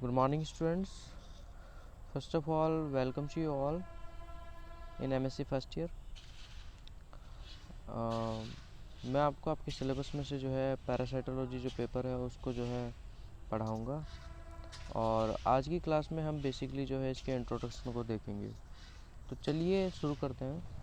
Good morning, students. First of all, welcome to you all in MSc first year. मैं आपको आपके syllabus में से जो है पैरासाइटोलॉजी जो पेपर है उसको जो है पढ़ाऊँगा, और आज की क्लास में हम बेसिकली जो है इसके इंट्रोडक्शन को देखेंगे। तो चलिए शुरू करते हैं।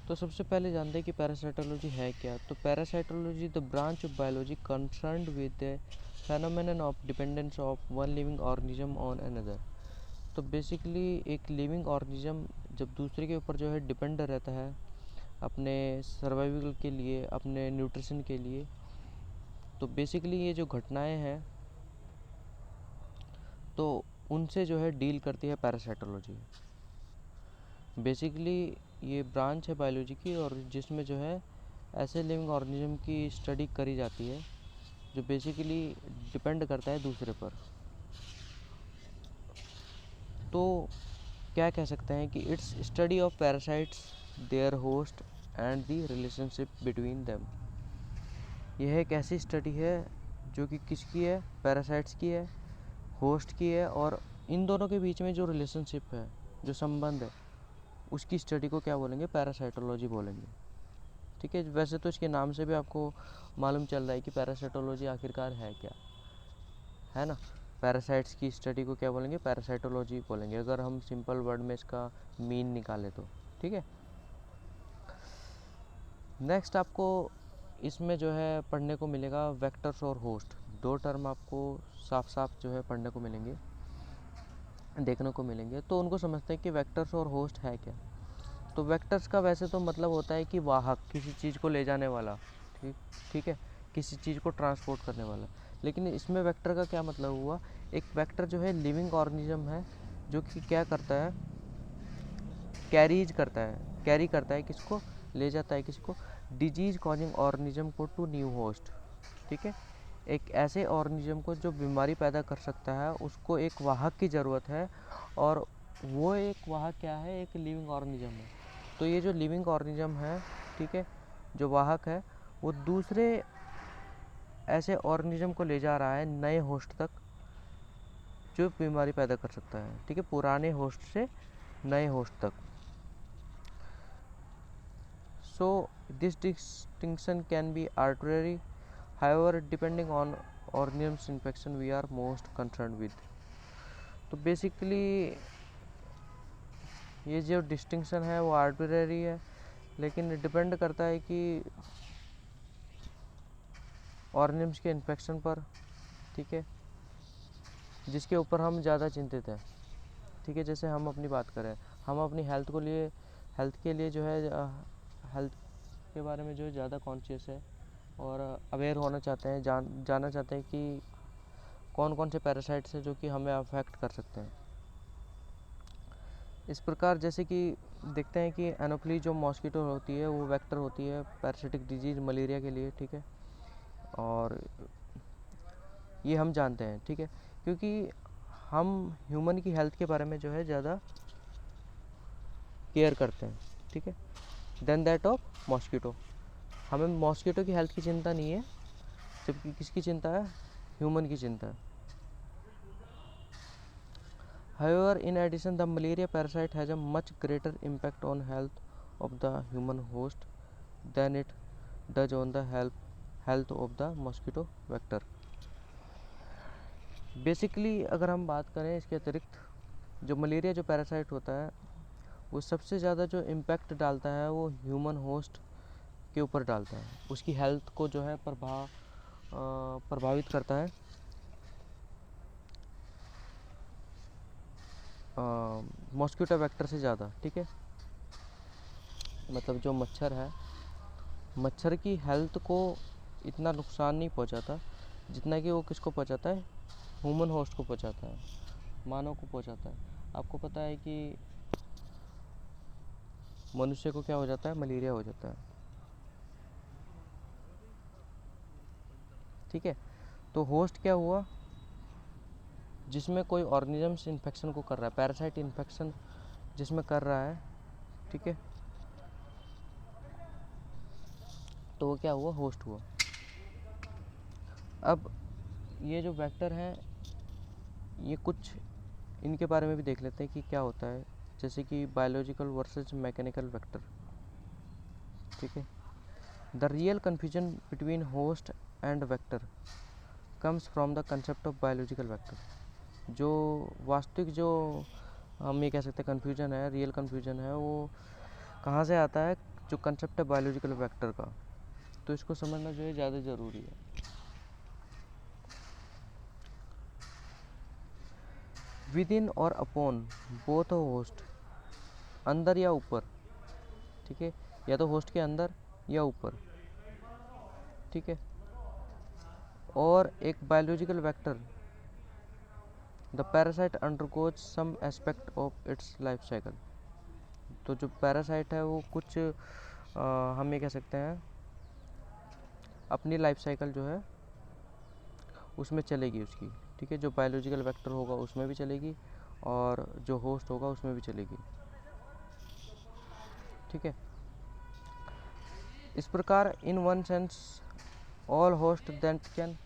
तो सबसे पहले जानते हैं कि पैरासाइटोलॉजी है क्या। तो parasitology the branch of biology concerned with the phenomenon of dependence of one living organism on another. तो बेसिकली एक लिविंग ऑर्गेनिज्म जब दूसरे के ऊपर जो है डिपेंड रहता है अपने सर्वाइवल के लिए, अपने न्यूट्रिशन के लिए, तो बेसिकली ये जो घटनाएं हैं तो उनसे जो है डील करती है पैरासाइटोलॉजी। बेसिकली ये ब्रांच है बायोलॉजी की, और जिसमें जो है ऐसे लिविंग ऑर्गेनिज्म की स्टडी करी जाती है जो बेसिकली डिपेंड करता है दूसरे पर। तो क्या कह सकते हैं कि it's study of parasites, there host and the relationship between them. यह एक ऐसी स्टडी है जो कि किसकी है, पैरासाइट्स की है, होस्ट की है, और इन दोनों के बीच में जो रिलेशनशिप है, जो संबंध है, उसकी स्टडी को क्या बोलेंगे, पैरासाइटोलॉजी बोलेंगे। ठीक है, वैसे तो इसके नाम से भी आपको मालूम चल रहा है कि पैरासाइटोलॉजी आखिरकार है क्या, है ना। पैरासाइट्स की स्टडी को क्या बोलेंगे, पैरासाइटोलॉजी बोलेंगे, अगर हम सिंपल वर्ड में इसका मीन निकालें तो। ठीक है, नेक्स्ट आपको इसमें जो है पढ़ने को मिलेगा वेक्टर्स और होस्ट। दो टर्म आपको साफ साफ जो है पढ़ने को मिलेंगे, देखने को मिलेंगे। तो उनको समझते हैं कि वेक्टर्स और होस्ट है क्या। तो वेक्टर्स का वैसे तो मतलब होता है कि वाहक, किसी चीज़ को ले जाने वाला। ठीक ठीक है, किसी चीज़ को ट्रांसपोर्ट करने वाला। लेकिन इसमें वेक्टर का क्या मतलब हुआ, एक वेक्टर जो है लिविंग ऑर्गेनिज्म है जो कि क्या करता है, कैरी करता है किसको, ले जाता है किसको, डिजीज कॉजिंग ऑर्गेनिज्म को टू न्यू होस्ट। ठीक है, एक ऐसे ऑर्गेनिज्म को जो बीमारी पैदा कर सकता है उसको एक वाहक की ज़रूरत है, और वो एक वाहक क्या है, एक लिविंग ऑर्गेनिज्म है। तो ये जो लिविंग ऑर्गेनिज्म है, ठीक है, जो वाहक है, वो दूसरे ऐसे ऑर्गेनिज्म को ले जा रहा है नए होस्ट तक जो बीमारी पैदा कर सकता है। ठीक है, पुराने होस्ट से नए होस्ट तक। So this distinction can be arbitrary, however depending on organism's infection we are most concerned with। तो बेसिकली ये जो डिस्टिंक्शन है वो आर्बिट्रेरी है, लेकिन डिपेंड करता है कि ऑर्गेनिम्स के इन्फेक्शन पर। ठीक है, जिसके ऊपर हम ज़्यादा चिंतित हैं। ठीक है, जैसे हम अपनी बात करें, हम अपनी हेल्थ के लिए जो है हेल्थ के बारे में जो है ज़्यादा कॉन्शियस है और अवेयर होना चाहते हैं, जानना चाहते हैं कि कौन कौन से पैरासाइट्स हैं जो कि हमें अफेक्ट कर सकते हैं। इस प्रकार जैसे कि देखते हैं कि एनोफिली जो मॉस्किटो होती है वो वेक्टर होती है पैरासिटिक डिजीज़ मलेरिया के लिए। ठीक है, और ये हम जानते हैं। ठीक है, क्योंकि हम ह्यूमन की हेल्थ के बारे में जो है ज़्यादा केयर करते हैं। ठीक है, देन दैट ऑफ मॉस्किटो। हमें मॉस्किटो की हेल्थ की चिंता नहीं है, जबकि किसकी चिंता है, ह्यूमन की चिंता है। However, in addition, the malaria parasite has a much greater impact on health of the human host than it does on the health of the mosquito vector। Basically अगर हम बात करें इसके अतिरिक्त, जो मलेरिया जो पैरासाइट होता है वो सबसे ज़्यादा जो इम्पैक्ट डालता है वो ह्यूमन होस्ट के ऊपर डालता है, उसकी हेल्थ को जो है प्रभावित करता है मॉस्किटो वेक्टर से ज़्यादा। ठीक है, मतलब जो मच्छर है, मच्छर की हेल्थ को इतना नुकसान नहीं पहुंचाता जितना कि वो किसको पहुंचाता है, ह्यूमन होस्ट को पहुंचाता है, मानव को पहुंचाता है। आपको पता है कि मनुष्य को क्या हो जाता है, मलेरिया हो जाता है। ठीक है, तो होस्ट क्या हुआ, जिसमें कोई ऑर्गेनिजम्स इन्फेक्शन को कर रहा है, पैरासाइट इन्फेक्शन जिसमें कर रहा है। ठीक है, तो वो क्या हुआ, होस्ट हुआ। अब ये जो वेक्टर हैं, ये कुछ इनके बारे में भी देख लेते हैं कि क्या होता है, जैसे कि बायोलॉजिकल वर्सेस मैकेनिकल वेक्टर। ठीक है, the real confusion between host and vector comes from the concept of biological vector. जो वास्तविक जो हम ये कह सकते हैं कन्फ्यूजन है, रियल कन्फ्यूजन है, वो कहाँ से आता है, जो कंसेप्ट है बायोलॉजिकल वेक्टर का। तो इसको समझना जो है ज़्यादा ज़रूरी है। विद इन और अपॉन बोथ होस्ट, अंदर या ऊपर। ठीक है, या तो होस्ट के अंदर या ऊपर। ठीक है, और एक biological vector, the parasite undergoes some aspect of its life cycle. तो जो पैरासाइट है वो कुछ हम ये कह सकते हैं अपनी लाइफ साइकिल जो है उसमें चलेगी उसकी। ठीक है, जो बायोलॉजिकल वेक्टर होगा उसमें भी चलेगी और जो होस्ट होगा उसमें भी चलेगी। ठीक है, इस प्रकार in one sense all host that can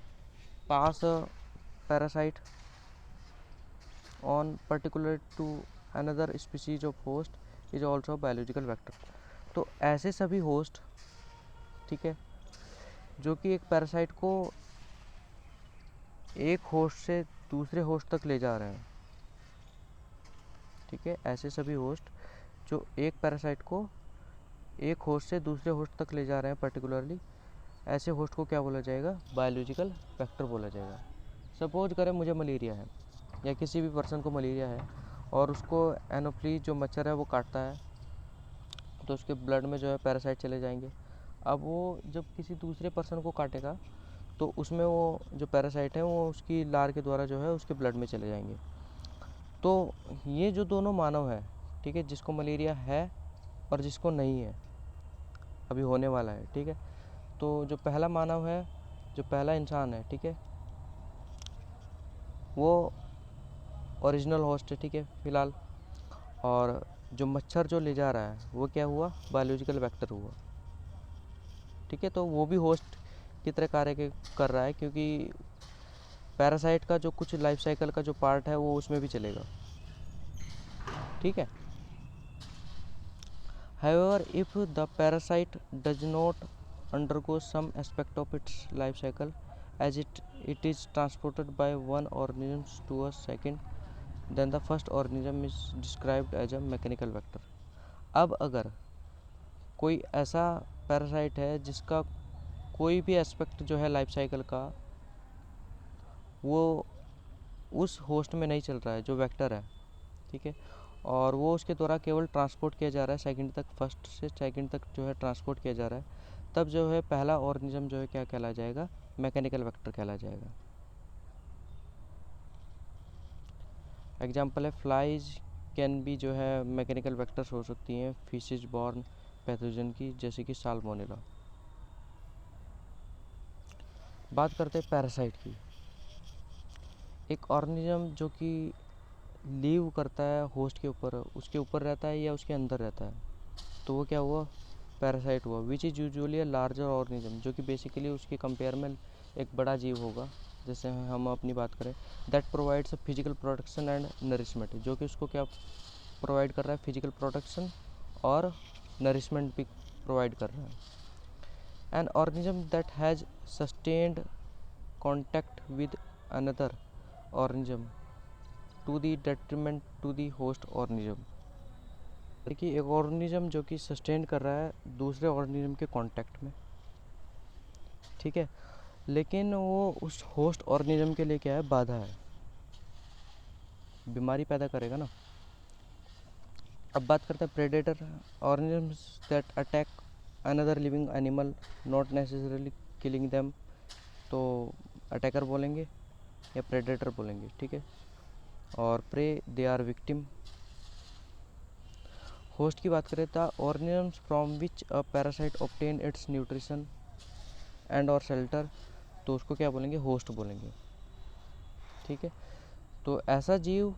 pass a parasite on particular to another species of host is also biological vector. तो ऐसे सभी होस्ट, ठीक है, जो कि एक पैरासाइट को एक होस्ट से दूसरे होस्ट तक ले जा रहे हैं। ठीक है, ऐसे सभी होस्ट जो एक पैरासाइट को एक होस्ट से दूसरे होस्ट तक ले जा रहे हैं पर्टिकुलरली, ऐसे होस्ट को क्या बोला जाएगा, बायोलॉजिकल वेक्टर बोला जाएगा। सपोज करें मुझे मलेरिया है या किसी भी पर्सन को मलेरिया है और उसको एनोफ्लीज जो मच्छर है वो काटता है, तो उसके ब्लड में जो है पैरासाइट चले जाएंगे। अब वो जब किसी दूसरे पर्सन को काटेगा तो उसमें वो जो पैरासाइट है वो उसकी लार के द्वारा जो है उसके ब्लड में चले जाएंगे। तो ये जो दोनों मानव है, ठीक है, जिसको मलेरिया है और जिसको नहीं है, अभी होने वाला है। ठीक है, तो जो पहला मानव है, जो पहला इंसान है, ठीक है, वो ओरिजिनल होस्ट है। ठीक है, फिलहाल। और जो मच्छर जो ले जा रहा है वो क्या हुआ, बायोलॉजिकल वेक्टर हुआ। ठीक है, तो वो भी होस्ट की तरह कार्य कर रहा है, क्योंकि पैरासाइट का जो कुछ लाइफ साइकिल का जो पार्ट है वो उसमें भी चलेगा। ठीक है, however if the parasite does not undergo some aspect of its life cycle, as it is transported by one organism to a second, then the first organism is described as a mechanical vector। अब अगर कोई ऐसा parasite है जिसका कोई भी aspect जो है लाइफ साइकिल का वो उस होस्ट में नहीं चल रहा है, जो वेक्टर है, ठीक है, और वो उसके द्वारा केवल ट्रांसपोर्ट किया जा रहा है सेकंड तक, फर्स्ट से सेकंड तक जो है ट्रांसपोर्ट किया जा रहा है, तब जो है पहला ऑर्गेनिज्म जो है क्या कहला जाएगा, मैकेनिकल वेक्टर कहला जाएगा। एग्जांपल है फ्लाइज कैन भी जो है मैकेनिकल वेक्टर्स हो सकती हैं फिशेज बॉर्न पैथोजन की, जैसे कि साल्मोनेला। बात करते हैं पैरासाइट की। एक ऑर्गेनिज्म जो कि लीव करता है होस्ट के ऊपर, उसके ऊपर रहता है या उसके अंदर रहता है, तो वो क्या हुआ, पैरासाइट हुआ। Which is usually a larger organism, जो कि बेसिकली उसके कंपेयर में एक बड़ा जीव होगा। जैसे हम अपनी बात करें, that provides physical protection and nourishment, जो कि उसको क्या प्रोवाइड कर रहा है, फिजिकल प्रोटेक्शन और नरिशमेंट भी प्रोवाइड कर रहा है। An organism that has sustained contact with another organism to the detriment to the host organism. देखिए, एक ऑर्गेनिज्म जो कि सस्टेन कर रहा है दूसरे ऑर्गेनिज्म के कांटेक्ट में, ठीक है, लेकिन वो उस होस्ट ऑर्गेनिज्म के लिए क्या है, बाधा है, बीमारी पैदा करेगा ना। अब बात करते हैं predator organisms that attack another living animal not necessarily killing them, तो अटैकर बोलेंगे या प्रेडेटर बोलेंगे। ठीक है, और prey they are victim. Host की बात करें तो organisms from which a parasite obtain its nutrition and और शेल्टर, तो उसको क्या बोलेंगे, होस्ट बोलेंगे। ठीक है, तो ऐसा जीव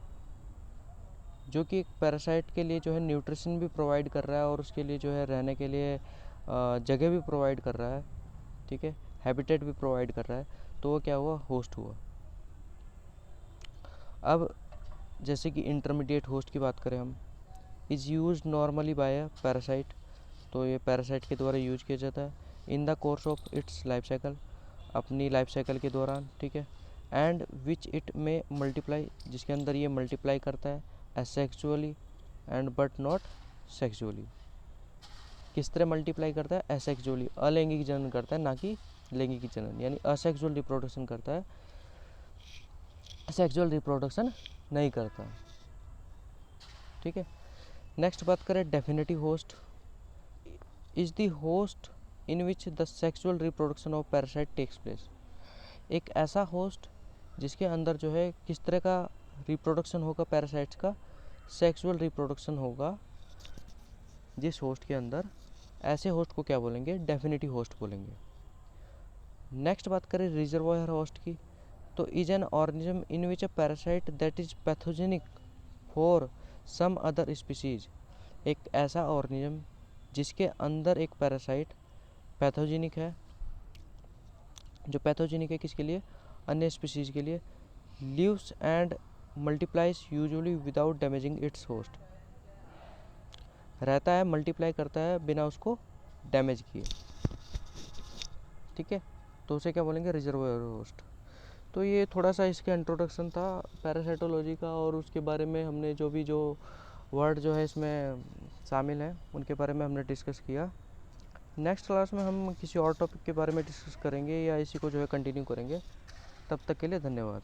जो कि एक पैरासाइट के लिए जो है न्यूट्रिशन भी प्रोवाइड कर रहा है और उसके लिए जो है रहने के लिए जगह भी प्रोवाइड कर रहा है, ठीक है, हैबिटेट भी प्रोवाइड कर रहा है, तो वो क्या हुआ, होस्ट हुआ। अब जैसे कि इंटरमीडिएट होस्ट की बात करें हम, is used normally by a parasite, तो ये पैरासाइट के द्वारा यूज किया जाता है in the course of its life cycle, अपनी लाइफ साइकिल के दौरान, ठीक है। एंड विच इट में मल्टीप्लाई, जिसके अंदर ये मल्टीप्लाई करता है asexually and but not sexually. किस तरह मल्टीप्लाई करता है, एसेक्सुअली, अलैंगिक जनन करता है, ना कि लैंगिक जनन, यानी असेक्सुअल रिप्रोडक्शन करता है, सेक्सुअल रिप्रोडक्शन नहीं करता, ठीक है। नेक्स्ट बात करें definitive host, is the host in which the sexual reproduction of parasite takes place. एक ऐसा होस्ट जिसके अंदर जो है किस तरह का रिप्रोडक्शन होगा पैरासाइट्स का, सेक्सुअल रिप्रोडक्शन होगा जिस होस्ट के अंदर, ऐसे होस्ट को क्या बोलेंगे, डेफिनेटिव होस्ट बोलेंगे। नेक्स्ट बात करें रिजर्वोयर होस्ट की, तो is an organism in which a parasite that is pathogenic for some other species. एक ऐसा ऑर्गेनिज्म जिसके अंदर एक पैरासाइट पैथोजेनिक है, जो पैथोजेनिक है किसके लिए, अन्य स्पीसीज के लिए, lives and multiplies usually without damaging its host, रहता है, मल्टीप्लाई करता है बिना उसको डैमेज किए, ठीक है, तो उसे क्या बोलेंगे, रिजर्वोयर होस्ट। तो ये थोड़ा सा इसका इंट्रोडक्शन था पैरासाइटोलॉजी का, और उसके बारे में हमने जो वर्ड जो है इसमें शामिल हैं उनके बारे में हमने डिस्कस किया। नेक्स्ट क्लास में हम किसी और टॉपिक के बारे में डिस्कस करेंगे या इसी को जो है कंटिन्यू करेंगे। तब तक के लिए धन्यवाद।